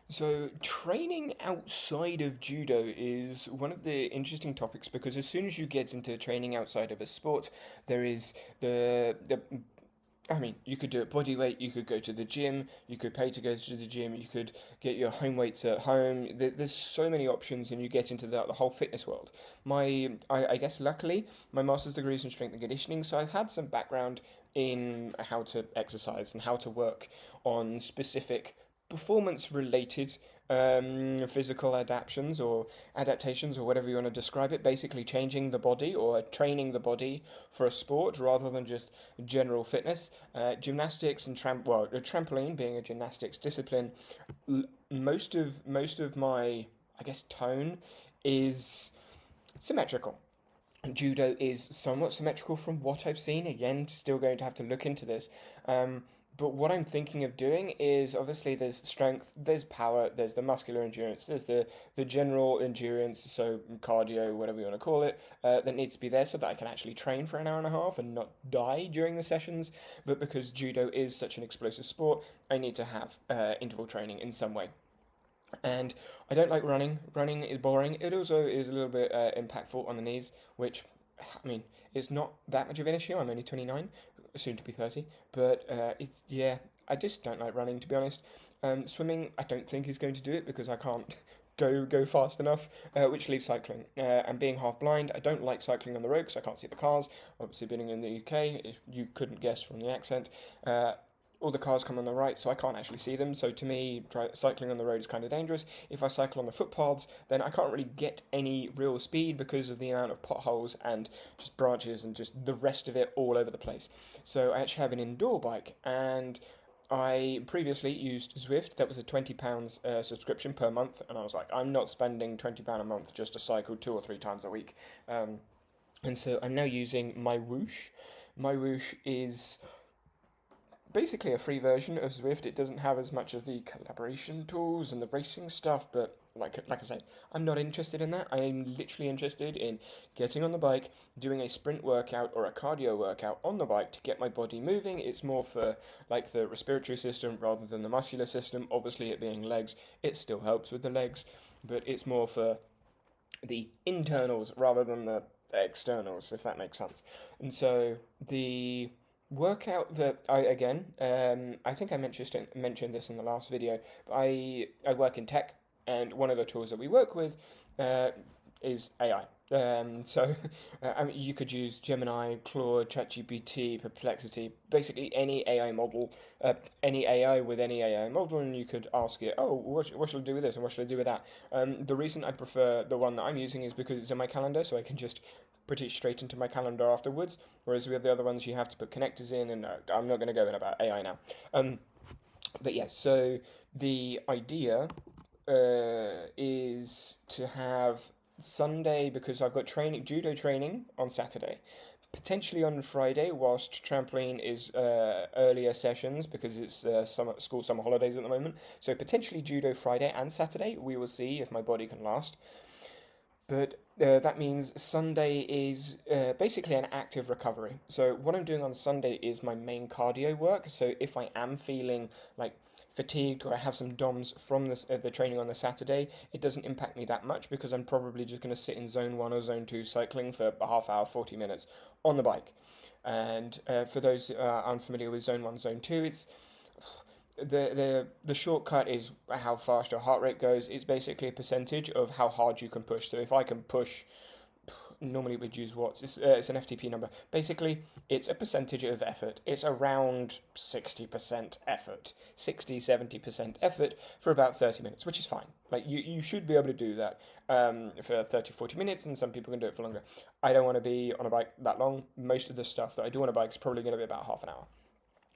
So, training outside of judo is one of the interesting topics because as soon as you get into training outside of a sport, there is the I mean, you could do it body weight, you could go to the gym, you could pay to go to the gym, you could get your home weights at home. There's so many options, and you get into the whole fitness world. I guess, luckily, my master's degree is in strength and conditioning, so I've had some background in how to exercise and how to work on specific performance related physical adaptations or whatever you want to describe it, basically changing the body or training the body for a sport rather than just general fitness. Gymnastics and trampoline being a gymnastics discipline, most of my, I guess, tone is symmetrical. Judo is somewhat symmetrical from what I've seen. Again, still going to have to look into this. But what I'm thinking of doing is obviously there's strength, there's power, there's the muscular endurance, there's the general endurance, so cardio, whatever you want to call it, that needs to be there so that I can actually train for an hour and a half and not die during the sessions. But because judo is such an explosive sport, I need to have interval training in some way. And I don't like running. Running is boring. It also is a little bit impactful on the knees, which, I mean, it's not that much of an issue. I'm only 29, soon to be 30, but it's, yeah, I just don't like running, to be honest. Swimming, I don't think is going to do it because I can't go fast enough, which leaves cycling. And being half blind, I don't like cycling on the road because I can't see the cars. Obviously, being in the UK, if you couldn't guess from the accent, all the cars come on the right, so I can't actually see them. So to me, cycling on the road is kind of dangerous. If I cycle on the footpaths, then I can't really get any real speed because of the amount of potholes and just branches and just the rest of it all over the place. So I actually have an indoor bike, and I previously used Zwift. That was a £20 subscription per month, and I was like, I'm not spending £20 a month just to cycle 2 or 3 times a week. And so I'm now using my Whoosh. My Whoosh is basically a free version of Zwift. It doesn't have as much of the collaboration tools and the racing stuff, but like I said, I'm not interested in that. I am literally interested in getting on the bike, doing a sprint workout or a cardio workout on the bike to get my body moving. It's more for like the respiratory system rather than the muscular system. Obviously, it being legs, it still helps with the legs, but it's more for the internals rather than the externals, if that makes sense. And so the workout that I think I mentioned this in the last video. But I work in tech, and one of the tools that we work with uh, is AI. So I mean, you could use Gemini, Claude, ChatGPT, Perplexity, basically any AI with any AI model, and you could ask it, oh, what should I do with this and what should I do with that? The reason I prefer the one that I'm using is because it's in my calendar, so I can just put it straight into my calendar afterwards. Whereas with the other ones, you have to put connectors in, and I'm not going to go in about AI now. But yes, so the idea is to have Sunday because I've got judo training on Saturday, potentially on Friday, whilst trampoline is earlier sessions because it's summer holidays at the moment. So potentially judo Friday and Saturday. We will see if my body can last. But that means Sunday is basically an active recovery. So what I'm doing on Sunday is my main cardio work. So if I am feeling like fatigued or I have some DOMs from the training on the Saturday, it doesn't impact me that much because I'm probably just going to sit in zone 1 or zone 2 cycling for a half hour, 40 minutes on the bike. And for those unfamiliar with zone 1, zone 2, it's the shortcut is how fast your heart rate goes. It's basically a percentage of how hard you can push. So if I can push, normally we'd use watts. It's an FTP number. Basically, it's a percentage of effort. It's around 60% effort, 60-70% effort for about 30 minutes, which is fine. Like you should be able to do that for 30-40 minutes, and some people can do it for longer. I don't want to be on a bike that long. Most of the stuff that I do on a bike is probably going to be about half an hour.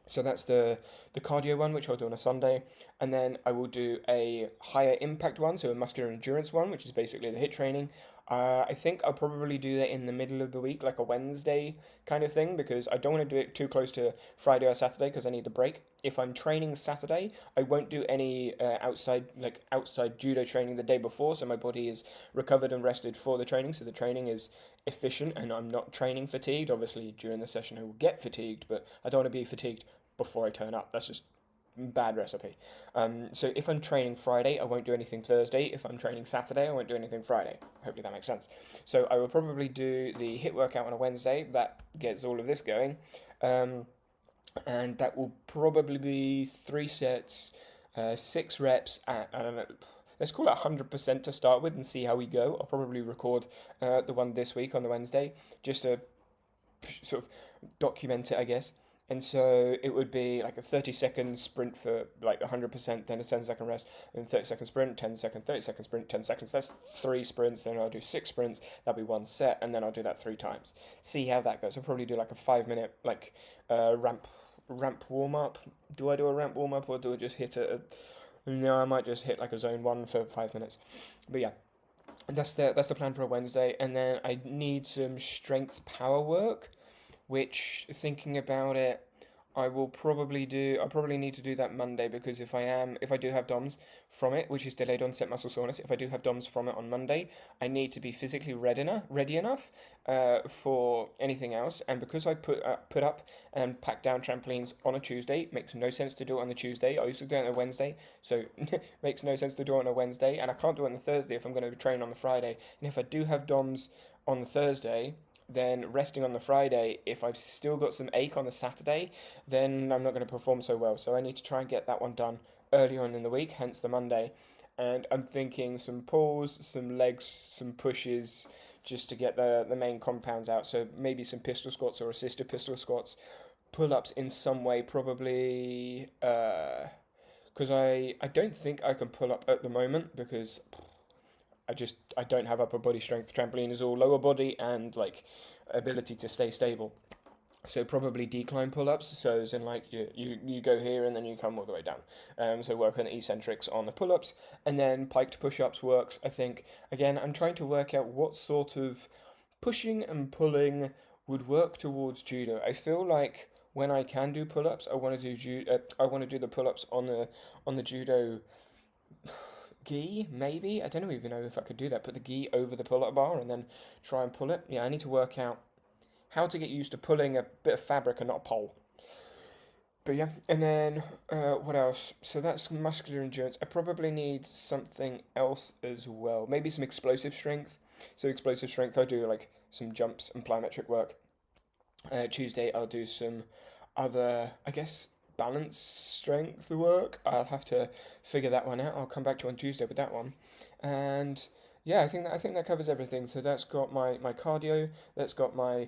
So that's the cardio one, which I'll do on a Sunday, and then I will do a higher impact one, so a muscular endurance one, which is basically the HIIT training. I think I'll probably do that in the middle of the week, like a Wednesday kind of thing, because I don't want to do it too close to Friday or Saturday because I need the break. If I'm training Saturday, I won't do any outside judo training the day before, so my body is recovered and rested for the training, so the training is efficient and I'm not training fatigued. Obviously, during the session I will get fatigued, but I don't want to be fatigued before I turn up. That's just bad recipe. So if I'm training Friday, I won't do anything Thursday. If I'm training Saturday, I won't do anything Friday. Hopefully that makes sense. So I will probably do the HIIT workout on a Wednesday. That gets all of this going. Um, and that will probably be 3 sets, 6 reps at, I don't know, let's call it 100% to start with and see how we go. I'll probably record the one this week on the Wednesday just to sort of document it, I guess. And so it would be like a 30-second sprint for like 100%, then a 10-second rest, then 30-second sprint, 10-second, 30-second sprint, 10 seconds. That's 3 sprints, then I'll do 6 sprints. That'll be 1 set, and then I'll do that 3 times. See how that goes. I'll probably do like a 5 minute like ramp warm up. Do I do a ramp warm up or do I just hit a? No, I might just hit like a zone one for 5 minutes. But yeah, that's the plan for a Wednesday, and then I need some strength power work, which thinking about it, I will probably do. I probably need to do that Monday because if I do have DOMS from it, which is delayed onset muscle soreness, if I do have DOMS from it on Monday, I need to be physically ready enough for anything else. And because I put up and pack down trampolines on a Tuesday, it makes no sense to do it on the Tuesday. I used to do it on a Wednesday, so makes no sense to do it on a Wednesday, and I can't do it on the Thursday if I'm going to train on the Friday. And if I do have DOMS on the Thursday, then resting on the Friday, if I've still got some ache on the Saturday, then I'm not going to perform so well. So I need to try and get that one done early on in the week, hence the Monday. And I'm thinking some pulls, some legs, some pushes, just to get the main compounds out. So maybe some pistol squats or assisted pistol squats, pull-ups in some way, probably. Because I don't think I can pull up at the moment because I don't have upper body strength. Trampoline is all lower body and like ability to stay stable. So probably decline pull-ups. So as in like you go here and then you come all the way down. So work on eccentrics on the pull-ups, and then piked push-ups works. I think again I'm trying to work out what sort of pushing and pulling would work towards judo. I feel like when I can do pull-ups, I want to do I want to do the pull-ups on the judo gi, maybe. I don't even know if I could do that. Put the gi over the pull-up bar and then try and pull it. Yeah, I need to work out how to get used to pulling a bit of fabric and not a pole. But yeah, and then what else? So that's muscular endurance. I probably need something else as well. Maybe some explosive strength. So explosive strength, I do like some jumps and plyometric work. Tuesday, I'll do some other, I guess, balance strength work. I'll have to figure that one out. I'll come back to you on Tuesday with that one. And yeah, I think that covers everything. So that's got my cardio. That's got my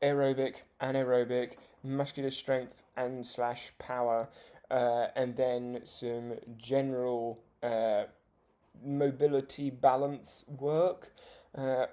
aerobic, anaerobic, muscular strength and slash power, and then some general mobility balance work.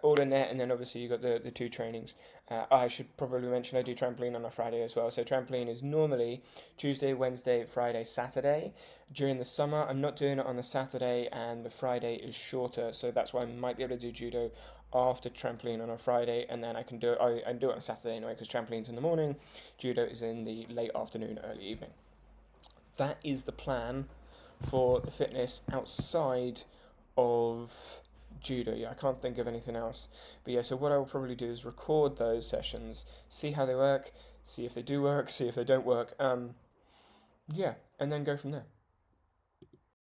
All in there, and then obviously you got the two trainings. I should probably mention I do trampoline on a Friday as well. So trampoline is normally Tuesday, Wednesday, Friday, Saturday. During the summer, I'm not doing it on the Saturday, and the Friday is shorter, so that's why I might be able to do judo after trampoline on a Friday, and then I can do it. I do it on Saturday anyway because trampoline's in the morning, judo is in the late afternoon, early evening. That is the plan for the fitness outside of judo. Yeah, I can't think of anything else. But yeah, so what I will probably do is record those sessions, see how they work, see if they do work, see if they don't work. Yeah, and then go from there.